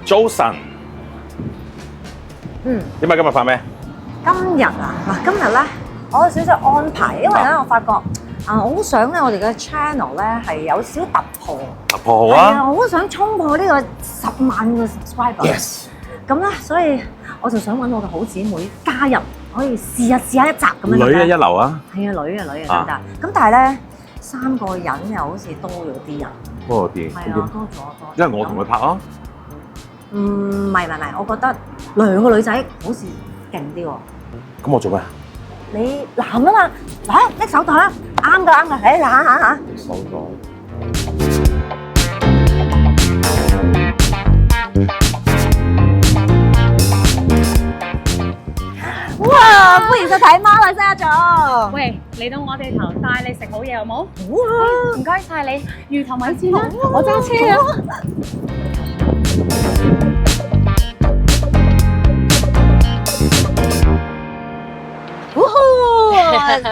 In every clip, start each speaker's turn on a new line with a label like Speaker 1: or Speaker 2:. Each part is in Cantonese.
Speaker 1: 早晨。點解今日拍咩？
Speaker 2: 今日啊，嗱，今日咧，我有少少安排，因為咧，我發覺我好想咧，我哋嘅 channel 咧係有少突破。
Speaker 1: 突破好啊！
Speaker 2: 我好想衝破呢個10萬個 subscriber。
Speaker 1: Yes。
Speaker 2: 咁咧，所以我就想揾我嘅好姊妹加入，可以試下一集咁樣。
Speaker 1: 女嘅一流啊！
Speaker 2: 係啊，女嘅得唔得？咁但係咧，3個人又好似多咗啲人。
Speaker 1: 多啲。
Speaker 2: 係啊，多咗。
Speaker 1: 因為我同佢拍啊。
Speaker 2: 唔係，我覺得2個女仔好似勁啲喎。
Speaker 1: 咁我做咩？
Speaker 2: 你男啊嘛，嚟拎手袋啦，啱㗎，嚟嚇。
Speaker 1: 手袋。
Speaker 2: 哇！歡迎收睇《媽咪生咗》。
Speaker 3: 喂，嚟到我哋頭帶你食好嘢好冇？
Speaker 2: 哇！
Speaker 3: 唔該晒你，魚頭米線啦，我揸車啊！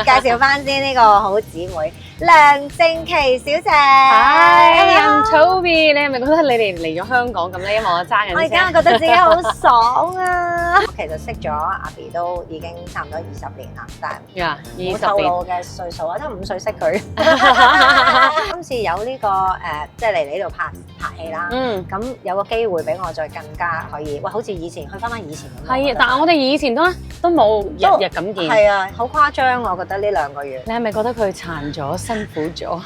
Speaker 2: 介紹翻先呢個好姊妹梁靜琪小姐。
Speaker 3: Hi，I'm Toby。你係咪覺得你哋嚟咗香港咁咧？因為我揸緊車。
Speaker 2: 我而家覺得自己好爽啊！其實識咗阿 B 都已經差唔多20年啦，但係冇透露我嘅歲數啊，都5歲識佢。今次有呢個即係嚟呢度拍戲啦。咁有個機會俾我再更加可以，喂，好似以前去翻以前咁。
Speaker 3: 係啊，但係我哋以前都冇日日咁見。
Speaker 2: 係啊，好誇張我覺得呢2個月。
Speaker 3: 你係咪覺得佢殘咗、辛苦咗？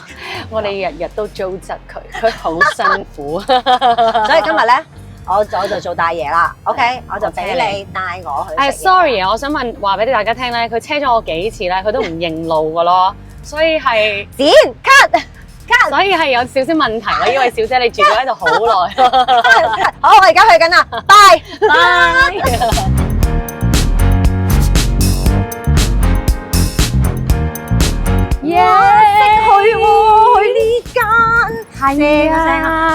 Speaker 3: 我哋日日都糟質佢好辛苦。
Speaker 2: 所以今日咧，我就做大爺啦。OK， 我就俾你帶我去。
Speaker 3: sorry 啊，我想話俾大家聽咧，佢車咗我幾次咧，佢都唔認路噶咯，所以係
Speaker 2: 剪 cut，
Speaker 3: 所以係有少少問題啦。呢位小姐你住咗喺度好耐。
Speaker 2: 好，我而家去緊啦，拜。
Speaker 3: 耶！
Speaker 2: 識去喎，去呢間
Speaker 3: 係啊，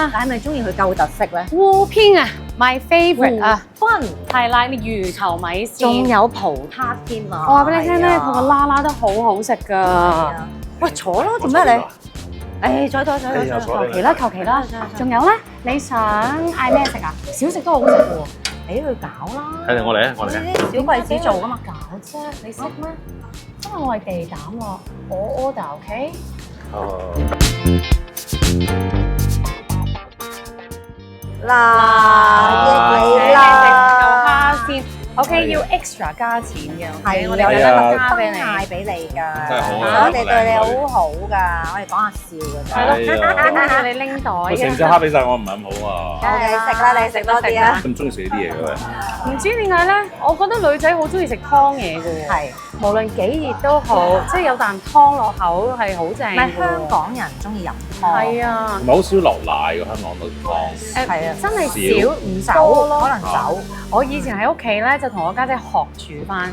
Speaker 2: 你係咪中意佢夠特色咧？
Speaker 3: 烏篇啊 ，my favourite 啊，
Speaker 2: 分
Speaker 3: 係啦，啲魚頭米線，
Speaker 2: 仲有葡撻添啊！
Speaker 3: 我話俾你聽咧，佢個啦啦都好好食噶。
Speaker 2: 喂，坐咯，做咩你？坐，求其啦。
Speaker 3: 仲有咧，你想嗌咩食啊？小食都好食嘅喎。
Speaker 2: 俾佢搞啦！
Speaker 1: 係我嚟啊！我嚟啊！
Speaker 2: 呢啲小貴子做噶嘛，搞啫！
Speaker 3: 你識咩？因為我係地膽喎，我 order，OK？
Speaker 2: 嗱，益你啦！
Speaker 3: 蝦先 ，OK， 要 extra 加錢嘅，
Speaker 2: 係
Speaker 3: 我哋有得加俾你，
Speaker 2: 嗌俾你㗎。
Speaker 1: 真係好啊！
Speaker 2: 我哋對你好好㗎，我哋講下笑㗎咋。
Speaker 3: 跟住你拎袋嘅。
Speaker 1: 成隻蝦俾晒我唔係咁好啊！
Speaker 2: 你食啦，你食多啲啊！
Speaker 1: 咁中意食呢啲嘢嘅喂。
Speaker 3: 唔知點解咧？我覺得女仔好中意食湯嘢嘅喎。
Speaker 2: 係，
Speaker 3: 無論幾熱都好，即係有啖湯落口係好正。
Speaker 2: 唔係香港人中意飲湯。
Speaker 3: 係啊。
Speaker 1: 唔係好少落奶嘅香港度湯。
Speaker 2: 係啊，
Speaker 3: 真係少唔
Speaker 2: 酒
Speaker 3: 多咯。
Speaker 2: 可能酒。
Speaker 3: 我以前喺屋企咧就同我家姐學煮翻。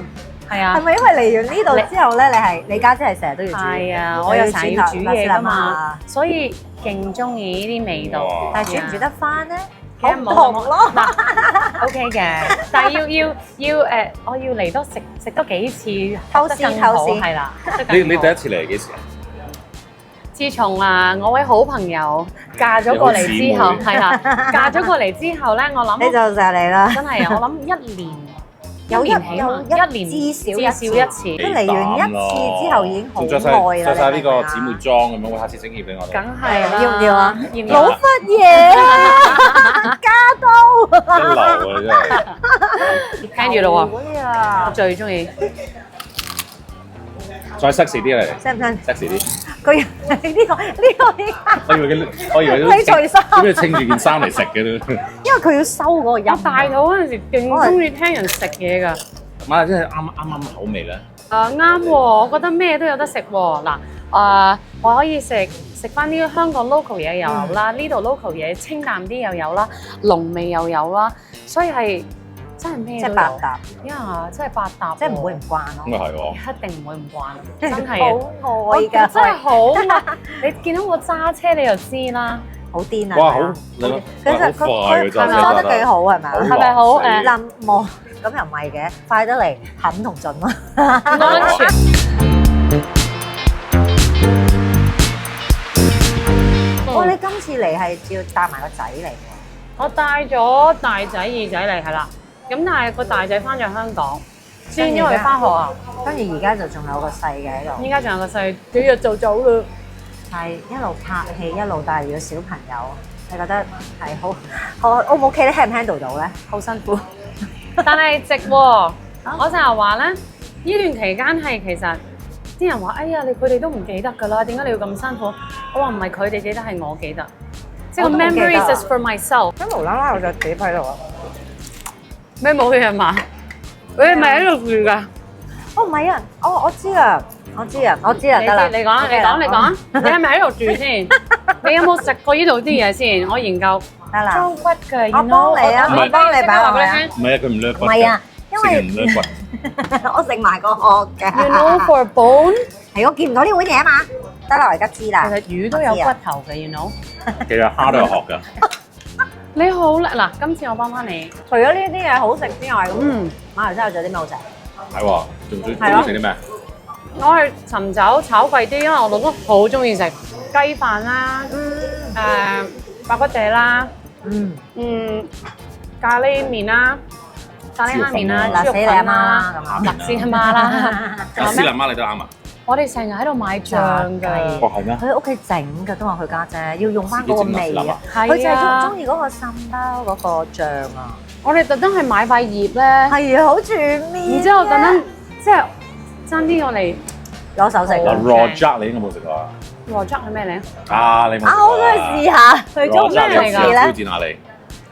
Speaker 3: 係啊。
Speaker 2: 係咪因為嚟完呢度之後咧，你家姐係成日都要煮？
Speaker 3: 係啊，我又成日要煮嘢㗎嘛，所以勁中意呢啲味道。
Speaker 2: 但係煮唔煮得翻咧？
Speaker 3: 其實冇咯。嗱 ，OK 嘅，但係要我要嚟多食多幾次，
Speaker 2: 偷
Speaker 3: 得更好
Speaker 2: 師
Speaker 3: 係啦。
Speaker 1: 你第一次嚟係幾時啊？
Speaker 3: 自從我位好朋友嫁咗過嚟之後，係啦，嫁咗過嚟之後咧，我諗
Speaker 2: 你就成日嚟啦。
Speaker 3: 真係啊，我諗1年
Speaker 2: 有
Speaker 3: 一年
Speaker 2: 至少
Speaker 3: 一次。
Speaker 2: 佢嚟完1次之後已經好愛啦。
Speaker 1: 着晒呢個姊妹裝咁樣，會下次整嘢俾我哋。
Speaker 3: 梗係啦，
Speaker 2: 要唔要啊？
Speaker 3: 要唔
Speaker 2: 老
Speaker 3: 要？
Speaker 2: 乜嘢啊？加刀。
Speaker 1: 一流啊真係。
Speaker 3: 聽住咯喎，
Speaker 2: 喎。
Speaker 3: 我最中意。
Speaker 1: 再 sexy 啲嚟
Speaker 2: 識唔識
Speaker 1: ，sexy 啲。
Speaker 2: 佢呢個
Speaker 1: 我以為
Speaker 2: 你除衫
Speaker 1: 點解清住件衫嚟食嘅都？
Speaker 2: 因為佢要收嗰個音。
Speaker 3: 大肚嗰陣時勁中意聽人食嘢㗎。
Speaker 1: 媽真係啱口味咧。
Speaker 3: 啱喎，我覺得咩都有得食喎。嗱，我可以食翻啲香港 local 嘢又有啦，呢度 local 嘢清淡啲又有啦，濃味又有啦，所以係真係咩都有。
Speaker 2: 即係百搭。
Speaker 3: 呀，真係百搭，
Speaker 2: 即係唔會唔慣咯。
Speaker 1: 咁啊係喎。
Speaker 3: 一定唔會唔慣，真係
Speaker 2: 好愛㗎，
Speaker 3: 真係好密。你見到我揸車你就知啦，
Speaker 2: 好癲啊！
Speaker 1: 哇，好你好快㗎真係。
Speaker 2: 做得幾好係咪啊？
Speaker 3: 係咪好
Speaker 2: 冧冇？咁又唔係嘅，快得嚟狠同準咯。
Speaker 3: 安全。
Speaker 2: 哇！你今次嚟係要帶埋個仔嚟喎。
Speaker 3: 我帶咗大仔、二仔嚟係啦，咁但係個大仔翻咗香港，先因為翻學啊，
Speaker 2: 跟住而家就仲有個細嘅喺度。
Speaker 3: 依家仲有個細幾日就走啦。
Speaker 2: 係一路拍戲一路帶住個小朋友，你覺得係好 O 唔 OK 咧？handle 唔 handle 到咧？
Speaker 3: 好辛苦，但係值喎。我成日話咧，呢段期間係其實啲人話：哎呀，佢哋都唔記得㗎啦，點解你要咁辛苦？我話唔係佢哋記得，係我記得。即係個 memories is for myself。
Speaker 2: 咁無啦啦有隻碟喺度啊！
Speaker 3: 咩冇嘢嘛？你係咪喺度住㗎？
Speaker 2: 哦唔係啊，我知啊，我知啊，得啦。
Speaker 3: 你講啊，你講啊，你係咪喺度住先？你有冇食過呢度啲嘢先？我研究
Speaker 2: 得啦，
Speaker 3: 裝骨嘅，
Speaker 2: 我幫你啊，我幫你擺落去啊。
Speaker 1: 唔係啊，佢唔掠骨。
Speaker 2: 唔係啊，因為
Speaker 1: 唔掠骨。
Speaker 2: 我食埋個殼嘅。
Speaker 3: You know for bone，
Speaker 2: 係我見唔到呢碗嘢啊嘛。得啦，我而家知啦。
Speaker 3: 其實魚都有骨頭嘅，you know。
Speaker 1: 其實蝦都有殼㗎。
Speaker 3: 你好叻嗱，今次我幫翻你。
Speaker 2: 除咗呢啲嘢好食之外，咁馬來西亞仲有啲咩好食？
Speaker 1: 係喎，仲中意食啲咩？
Speaker 3: 我係尋找炒貴啲，因為我老公好中意食雞飯啦，白骨嗲啦，咖喱麵啦，咖喱蝦麵啦，豬肉粉啦，辣絲阿媽啦，
Speaker 1: 辣絲阿媽你都啱啊！
Speaker 3: 我哋成日喺度買醬㗎。
Speaker 1: 哦係咩？
Speaker 2: 佢喺屋企整㗎，都話佢家姐要用翻嗰個味啊！
Speaker 3: 係
Speaker 2: 佢就係
Speaker 3: 啊，
Speaker 2: 中意嗰個腎包嗰個醬啊！
Speaker 3: 我哋特登係買塊葉咧，
Speaker 2: 係啊，好全面。
Speaker 3: 然之後特登即係爭啲我嚟
Speaker 2: 攞手食。
Speaker 1: 嗱 raw jack 你應該冇食過啊？
Speaker 3: 羅汁係咩嚟？
Speaker 1: 啊你冇食過
Speaker 2: 啊，我都去試下。佢中咩嚟
Speaker 1: 挑
Speaker 2: 㗎？
Speaker 1: 戰下你。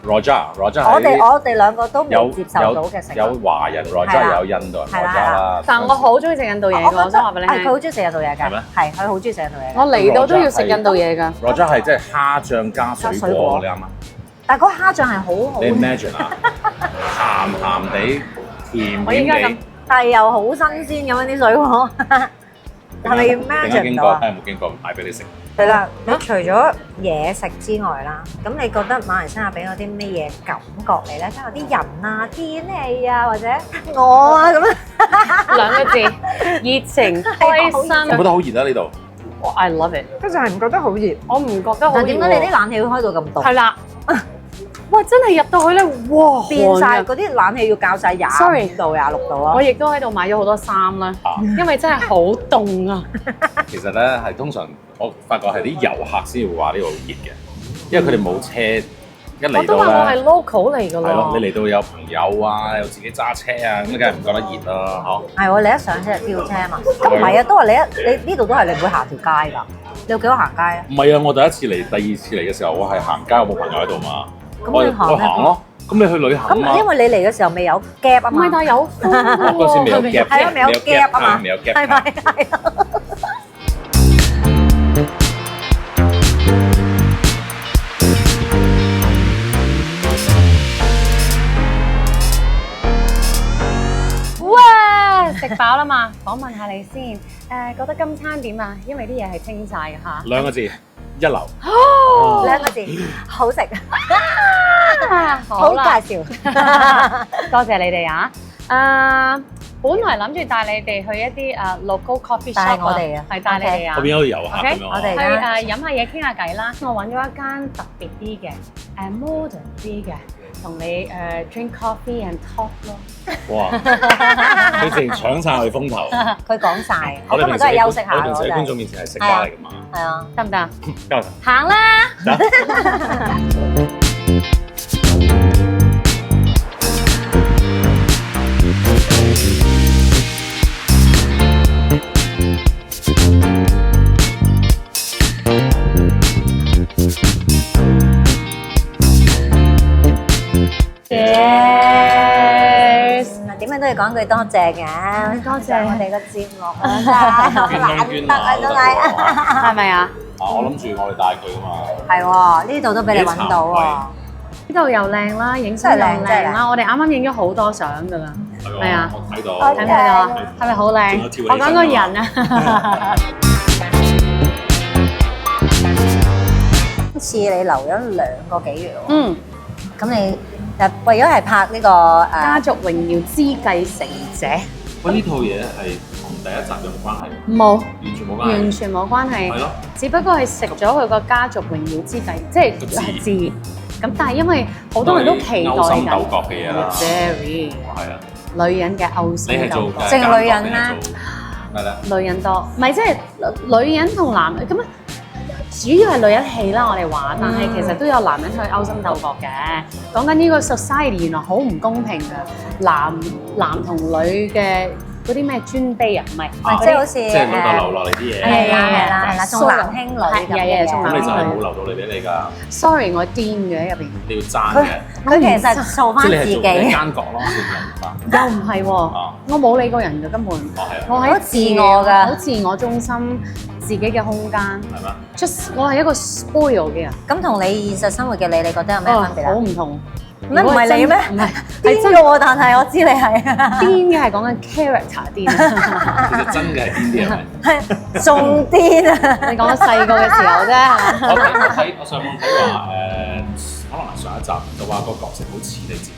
Speaker 1: raw jack
Speaker 2: 我哋兩個都未接受到嘅食物。
Speaker 1: 有華人 raw jack 有印度人 raw jack 啦。
Speaker 3: 但我好中意食印度嘢㗎，我想話俾你聽。
Speaker 2: 佢好中意食印度嘢㗎。
Speaker 1: 係咩？
Speaker 2: 係，佢好中意食印度嘢。
Speaker 3: 我嚟到都要食印度嘢㗎。
Speaker 1: raw jack 係即係蝦醬加水果，你啱嗎？
Speaker 2: 但係嗰蝦醬係好好。
Speaker 1: 你 imagine 啊，鹹鹹地、甜
Speaker 3: 我依家咁
Speaker 1: 甜地，
Speaker 2: 但係又好新鮮咁樣啲水果。係咪要 imagine 到啊？
Speaker 1: 睇下有冇經過買俾你食。
Speaker 2: 係啦，你除咗嘢食之外啦，咁你覺得馬來西亞俾我啲咩嘢感覺你咧？即係啲人啊、天氣啊，或者我啊咁樣。
Speaker 3: 兩個字，熱情、開心。
Speaker 1: 我覺得好熱啊呢度。
Speaker 3: I love it。
Speaker 2: 佢就係唔覺得好熱。
Speaker 3: 我唔覺得好熱。
Speaker 2: 但點解你啲冷氣會開到咁凍？
Speaker 3: 係啦。哇！真係入到去咧，哇！
Speaker 2: 變晒嗰啲冷氣要校晒25度、26度啊！
Speaker 3: 我亦都喺度買咗好多衫啦，因為真係好凍啊。
Speaker 1: 其實咧係通常我發覺係啲遊客先會話呢度熱嘅，因為佢哋冇車，一嚟
Speaker 3: 我都話我係
Speaker 1: 到咧
Speaker 3: local 嚟㗎咯。
Speaker 1: 係咯，你嚟到有朋友啊，又自己揸車啊，咁你梗係唔覺得熱啦，嗬？
Speaker 2: 係喎，你一上車就跳車啊嘛。咁唔係啊，都話你呢度都係你唔會行條街㗎。你有幾多行街啊？
Speaker 1: 唔係啊，我第一次嚟、第二次嚟嘅時候，我係行街，我冇朋友喺度嘛。
Speaker 2: 咁你行咩？
Speaker 1: 我行咯。咁你去旅行啊嘛？
Speaker 2: 咁因為你嚟嘅時候未有 gap 啊嘛。
Speaker 3: 唔係，但係有風喎。
Speaker 1: 嗰時未有 gap，
Speaker 2: 係啊，未有 gap 啊嘛。
Speaker 1: 未有 gap，
Speaker 2: 係咪？係啊。
Speaker 3: 哇！食飽啦嘛，訪問下你先。覺得今餐點啊？因為啲嘢係清晒嘅嚇。
Speaker 1: 兩個字，一流。
Speaker 2: 兩個字，好食。
Speaker 3: 好
Speaker 2: 好
Speaker 3: 啦，
Speaker 2: 介紹。
Speaker 3: 多謝你哋啊！本來諗住帶你哋去一啲local coffee shop
Speaker 2: 帶我哋啊
Speaker 3: 係帶你哋啊
Speaker 1: 嗰邊有啲遊客咁
Speaker 3: OK，
Speaker 1: 樣。
Speaker 2: 我哋
Speaker 3: 去飲下嘢傾下偈啦。我揾咗一間特別啲嘅modern 啲嘅，同你drink coffee and talk 咯。
Speaker 1: 哇！佢直情搶晒我哋風頭。
Speaker 2: 佢講晒，我
Speaker 1: 我哋
Speaker 2: 今日都係休息下
Speaker 1: 我哋平時喺觀
Speaker 2: 咯。
Speaker 1: 眾面前係食家嚟㗎嘛。
Speaker 2: 係啊。
Speaker 3: 得唔得啊？
Speaker 1: 交頭。
Speaker 3: 行啦！
Speaker 2: 點樣都要講句多謝嘅，
Speaker 3: 多謝
Speaker 2: 我哋個節目啊，
Speaker 1: 捐窿捐
Speaker 2: 難得啊，真係。
Speaker 3: 係咪啊？
Speaker 1: 我諗住我哋帶佢㗎嘛。
Speaker 2: 係喎，呢度都俾你揾到喎。
Speaker 3: 呢度又靚啦，影相又靚啦。我哋啱啱影咗好多相㗎啦。係啊，
Speaker 1: 我睇到。
Speaker 3: 睇唔睇到啊？係咪好靚？我講個人啊。
Speaker 2: 今次你留咗2個幾月喎。
Speaker 3: 嗯。
Speaker 2: 咁你為咗係拍呢個
Speaker 3: 家族榮耀之繼承者。
Speaker 1: 喂，呢套嘢係同第一集有冇關係？
Speaker 3: 冇，
Speaker 1: 完全冇關係。
Speaker 3: 完全冇關係。
Speaker 1: 係咯。
Speaker 3: 只不過係食咗佢個家族榮耀之繼，即係字。咁但係因為好多人都期待緊
Speaker 1: 勾心鬥角嘅嘢啦。
Speaker 3: ，very
Speaker 1: 係啊，
Speaker 3: 女人嘅勾心鬥角，
Speaker 2: 淨係女人咩？
Speaker 1: 係啦，
Speaker 3: 女人多，唔係即係女人同男人咁啊。主要係女人戲啦，我哋話，但係其實都有男人去勾心鬥角嘅。講緊呢個 society 原來好唔公平嘅，男同女嘅嗰啲咩尊卑啊，唔係，
Speaker 2: 即係好似
Speaker 1: 即係老豆留落嚟啲嘢。
Speaker 2: 係啦，重男輕女咁嘅。
Speaker 1: 咁你就係冇留到你俾你㗎。
Speaker 3: Sorry，我癲嘅入邊。
Speaker 1: 你要爭嘅。
Speaker 2: 佢其實做翻自己。
Speaker 1: 即係你係做奸角咯，
Speaker 3: 又唔係喎，我冇理過人嘅根本。我係
Speaker 2: 自我㗎，
Speaker 3: 好自我中心，自己嘅空間。
Speaker 1: 係咩？
Speaker 3: 我係一個 spoil 嘅人。
Speaker 2: 咁同你現實生活嘅你覺得有咩分別啊？
Speaker 3: 好唔同。
Speaker 2: 咩唔係你咩？
Speaker 3: 唔係，
Speaker 2: 係真嘅喎，但係我知你係
Speaker 3: 癲嘅係講緊 character 癲。
Speaker 1: 其實真嘅係癲啲係咪？
Speaker 2: 係仲癲啊！
Speaker 3: 你講細個嘅時候啫。
Speaker 1: 我上網睇話可能係上一集就話個角色好似你自己。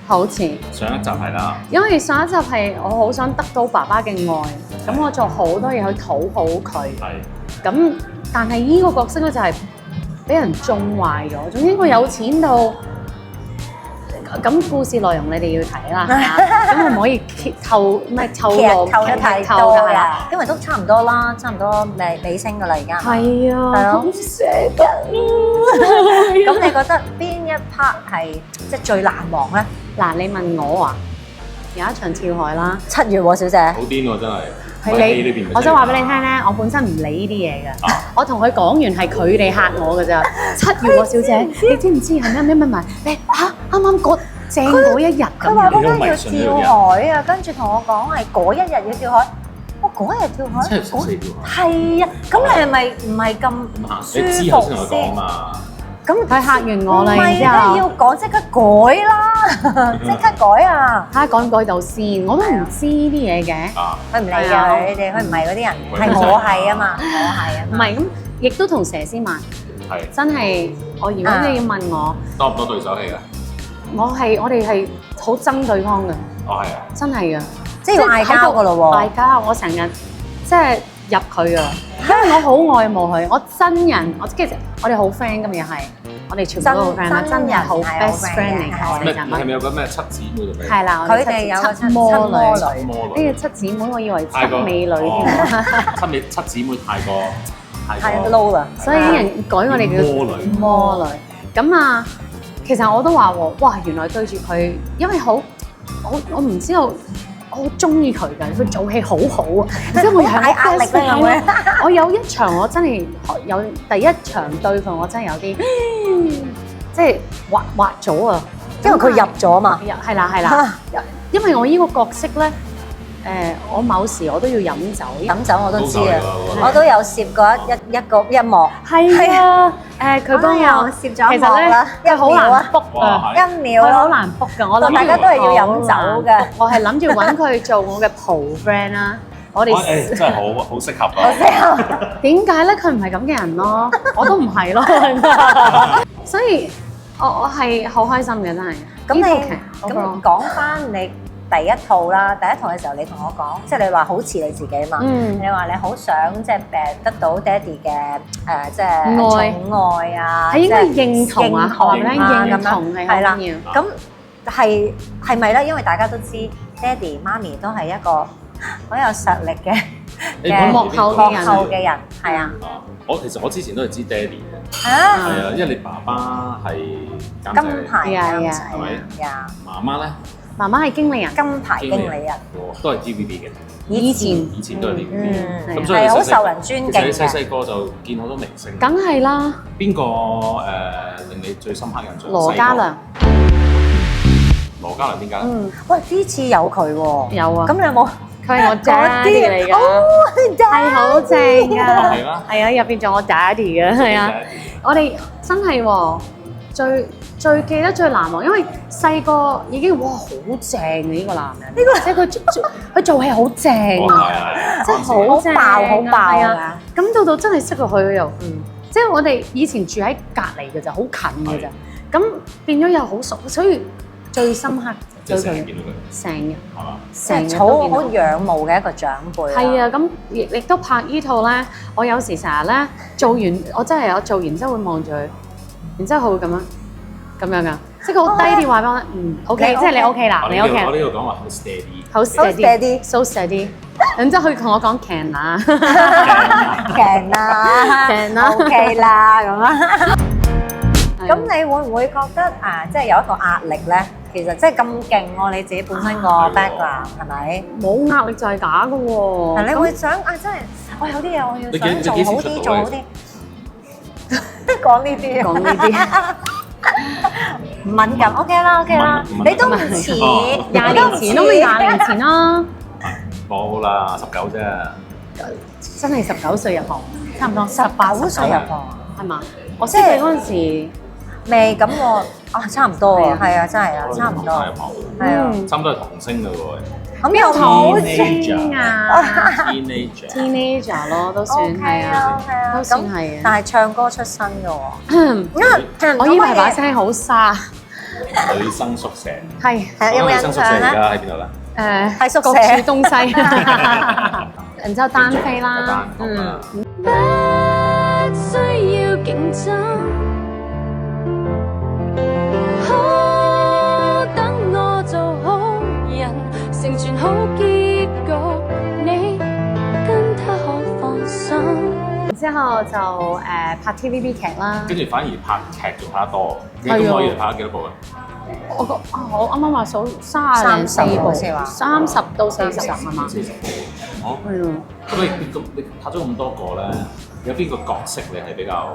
Speaker 3: 好似
Speaker 1: 上一集係啦。
Speaker 3: 因為上一集係我好想得到爸爸嘅愛，咁我做好多嘢去討好佢。係。咁但係呢個角色咧就係俾人縱壞咗。總之佢有錢到。咁故事內容你哋要睇啦，咁我唔可以透得
Speaker 2: 太多㗎，因為都差唔多啦，差唔多尾聲㗎啦而家。
Speaker 3: 係啊，
Speaker 2: 係咯，
Speaker 3: 好捨得。
Speaker 2: 咁你覺得邊一 part 係即係最難忘咧？
Speaker 3: 嗱，你問我啊，有一場跳海啦
Speaker 2: ，7月喎，小姐。
Speaker 1: 好癲喎，真係。
Speaker 3: 係你，我想話俾你聽咧，我本身唔理呢啲嘢嘅，我同佢講完係佢哋嚇我㗎咋。7月喎，小姐，你知唔知係咩？你啱啱正嗰一日，
Speaker 2: 佢話嗰間要跳海啊，跟住同我講係嗰一日要跳海。我嗰日跳海
Speaker 1: ，7月14跳海。
Speaker 2: 係啊，咁你係咪唔係咁舒服先？
Speaker 1: 你之後先同佢講嘛。
Speaker 3: 咁佢嚇完我啦，然之後
Speaker 2: 唔係要講即刻改啦，即刻改啊！
Speaker 3: 睇下改唔改到先，我都唔知啲嘢嘅。
Speaker 2: 佢唔理㗎，你哋佢唔係嗰啲人，係我係啊嘛，我係啊。
Speaker 3: 唔係咁，亦都同佘詩曼
Speaker 1: 係
Speaker 3: 真係。如果你要問我，
Speaker 1: 多唔多對手戲㗎？
Speaker 3: 我哋係好憎對方嘅。
Speaker 1: 哦，係啊，
Speaker 3: 真係㗎，
Speaker 2: 即係嗌交㗎咯喎！
Speaker 3: 嗌交，我成日即係入佢啊，因為我好愛慕佢，我真人，其實我哋好 friend 咁又係，我哋全部都好 friend 啦，真係好 best friend 嚟嘅，我哋就
Speaker 1: 係咪有個咩七姊妹咁樣？
Speaker 3: 係啦，
Speaker 2: 佢哋有個
Speaker 3: 七魔女，
Speaker 1: 呢
Speaker 3: 個七姊妹，我以為七美女添，
Speaker 1: 七姊妹太
Speaker 2: low 啦，
Speaker 3: 所以啲人改我哋叫魔女。咁啊，其實我都話喎，哇！原來對住佢，因為我唔知道，我好中意佢㗎，佢做戲好好啊，即係我係好壓力咧咁樣。我有一場我真係有第一場對付我真係有啲，即係滑咗啊！
Speaker 2: 因為佢入咗嘛。
Speaker 3: 係啦，因為我呢個角色咧。我某時我都要飲酒
Speaker 2: 我都知啊，我都有攝過一幕。
Speaker 3: 係啊，佢幫我
Speaker 2: 攝咗一幕啦，
Speaker 3: 佢好難 book 啊
Speaker 2: ，1秒
Speaker 3: 佢好難 book 㗎。我諗
Speaker 2: 大家都係要飲酒嘅。
Speaker 3: 我係諗住揾佢做我嘅蒲 friend 啦。我哋
Speaker 1: 真係好適合啊！
Speaker 3: 點解咧？佢唔係咁嘅人咯，我都唔係咯，所以我係好開心嘅，真係。
Speaker 2: 咁講翻你第一套啦，第一套嘅時候你同我講，即係你話好似你自己嘛，你話你好想即係得到爹哋嘅即係寵愛啊，
Speaker 3: 係應該認同啊，認同係好緊要。
Speaker 2: 咁係咪咧？因為大家都知爹哋媽咪都係一個好有實力嘅幕後嘅人，係啊。
Speaker 1: 其實我之前都係知爹哋嘅，係啊，因為你爸爸係
Speaker 2: 金牌監製，
Speaker 1: 係咪？媽媽咧？
Speaker 3: 媽媽係經理人，
Speaker 2: 金牌經理人，
Speaker 1: 都係 TVB 嘅。
Speaker 3: 以前
Speaker 1: 都係 TVB，咁
Speaker 2: 所以好受人尊敬嘅。
Speaker 1: 你細個就見好多明星，
Speaker 3: 梗係啦。
Speaker 1: 邊個令你最深刻印象？
Speaker 3: 羅嘉良。
Speaker 1: 羅嘉良點解？
Speaker 2: 喂，呢次有佢喎。
Speaker 3: 有啊。
Speaker 2: 咁你有冇？
Speaker 3: 佢係我爹哋嚟㗎，係好正㗎。
Speaker 1: 係啊，
Speaker 3: 係啊，入邊仲有我爹哋嘅，係啊。我哋真係喎，最記得最難忘，因為細個已經哇好正嘅呢個男人，即係佢做戲好正啊，即係好正好爆啊！咁到真係識落去又，即係我哋以前住喺隔離嘅就好近嘅咋，咁變咗又好熟，所以最深刻對佢成日係嘛，成日
Speaker 2: 好仰慕嘅一個長輩。
Speaker 3: 係啊，咁亦都拍呢套咧，我有時成日咧做完，我真係有做完之後會望住佢，然之後佢會咁樣。咁樣噶，即係佢好低調話俾我聽，OK， 即係你 OK 啦，你 OK。
Speaker 1: 我呢度講話好 steady，
Speaker 3: 好 steady，so steady。然之後佢同我講 can 啦
Speaker 2: ，can 啦
Speaker 3: ，can 啦
Speaker 2: ，OK 啦咁啊。咁你會唔會覺得即係有一個壓力咧？其實即係咁勁喎，你自己本身個 background 係咪？
Speaker 3: 冇壓力就係假嘅喎。
Speaker 2: 係你會想真係我有啲嘢我要想做好啲，做好啲。講呢啲，
Speaker 3: 講呢啲。
Speaker 2: 唔敏感 OK 啦，你都唔遲
Speaker 3: ，20年前都未20年前啦。
Speaker 1: 冇啦，19啫。
Speaker 3: 真係19歲入行，差唔多
Speaker 2: 18歲入行，
Speaker 3: 係嘛？我識你嗰陣時
Speaker 2: 未咁喎，差唔多啊，係啊，真係啊，差唔多，係啊，
Speaker 1: 差唔多係童星嘞喎。
Speaker 2: 咁又
Speaker 3: 童星啊
Speaker 1: ，teenager
Speaker 3: 咯，都算係啊，都算係啊。
Speaker 2: 但係唱歌出身嘅喎，
Speaker 3: 我以為把聲好沙。
Speaker 1: 女生宿舍
Speaker 3: 係
Speaker 2: 有冇印象咧？
Speaker 1: 而家喺邊度咧？
Speaker 2: 喺宿舍
Speaker 3: 各處東西，然之後單飛啦，
Speaker 1: 不
Speaker 4: 需要競爭，好等我做好人，成全好結局，你跟他可放心。
Speaker 3: 然之後就拍 TVB 劇啦，
Speaker 1: 跟住反而拍劇仲拍得多。你咁可以拍咗幾多部啊？
Speaker 3: 我啱啱話數34部，30到40係嘛
Speaker 1: ？40部，哦，
Speaker 3: 係啊。
Speaker 1: 咁你拍咗咁多個咧，有邊個角色你係比較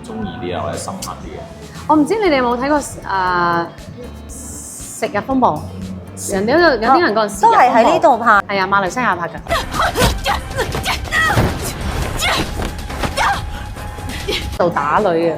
Speaker 1: 中意啲啊，或者深刻啲嘅？
Speaker 3: 我唔知你哋有冇睇過《食日風暴》？人哋有啲人講
Speaker 2: 都係喺呢度拍，
Speaker 3: 係啊，馬來西亞拍㗎。做打女啊！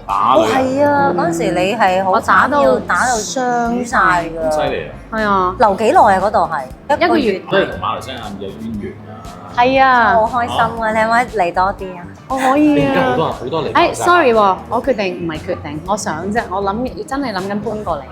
Speaker 1: 打女
Speaker 2: 係啊！嗰陣時你係好
Speaker 3: 打到
Speaker 2: 傷晒㗎，
Speaker 1: 犀利啊！
Speaker 3: 係啊，
Speaker 2: 留幾耐啊？嗰度係
Speaker 3: 1個月。
Speaker 1: 都係同馬來西亞有淵源啊！
Speaker 3: 係啊，
Speaker 2: 好開心啊！你可唔可以嚟多啲啊？
Speaker 3: 我可以啊！
Speaker 1: 而家好多嚟。
Speaker 3: sorry 喎，我決定唔係決定，我想啫，我真係諗緊搬過嚟，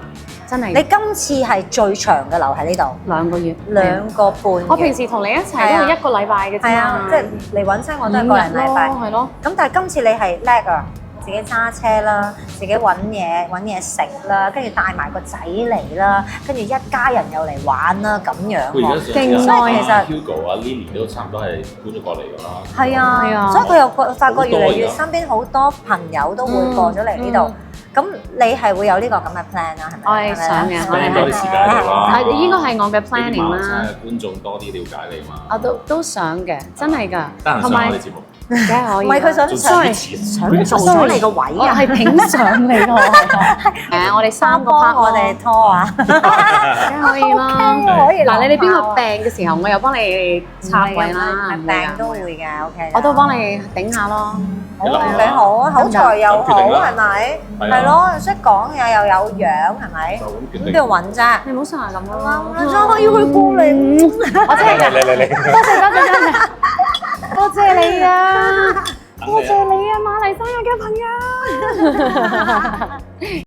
Speaker 3: 真係。
Speaker 2: 你今次係最長嘅留喺呢度
Speaker 3: 2個月
Speaker 2: ，2個半。
Speaker 3: 我平時同你一齊都係1個禮拜嘅啫嘛。係啊，
Speaker 2: 即係嚟揾親我都係個零禮拜。
Speaker 3: 係咯。
Speaker 2: 咁但係今次你係叻啊！自己揸車啦，自己揾嘢食啦，跟住帶埋個仔嚟啦，跟住一家人又嚟玩啦，咁樣喎。
Speaker 3: 勁
Speaker 2: 所以其實
Speaker 1: Hugo 啊 Lily 都差唔多係搬咗過嚟㗎啦。
Speaker 2: 係啊，所以佢又發覺越嚟越身邊好多朋友都會過咗嚟呢度。咁你係會有呢個咁嘅 plan 啦，係咪？
Speaker 3: 我係想嘅，
Speaker 1: 我哋多啲時間喺度啦。
Speaker 3: 應該係我嘅 planning 啦。
Speaker 1: 觀眾多啲了解你嘛。
Speaker 3: 我都想嘅，真係㗎。
Speaker 1: 得閒上我哋節目。
Speaker 3: 梗係可以。
Speaker 2: 唔係佢想做咗你個位啊！
Speaker 3: 我係頂上你咯。係啊，我哋3個
Speaker 2: 幫我哋拖啊！
Speaker 3: 梗係可以啦。
Speaker 2: 可以。
Speaker 3: 嗱，你哋邊個病嘅時候，我又幫你插位啦。
Speaker 2: 病都會嘅，OK。
Speaker 3: 我都幫你頂下咯。
Speaker 2: 幾好啊！口才又好，係咪？係咯，識講嘢又有樣，係咪？咁邊度揾啫？
Speaker 3: 你唔好成日咁啦。
Speaker 2: 我要佢過嚟。
Speaker 3: 我真係㗎。嚟。多謝你啊！多謝你啊，馬來西亞嘅朋友。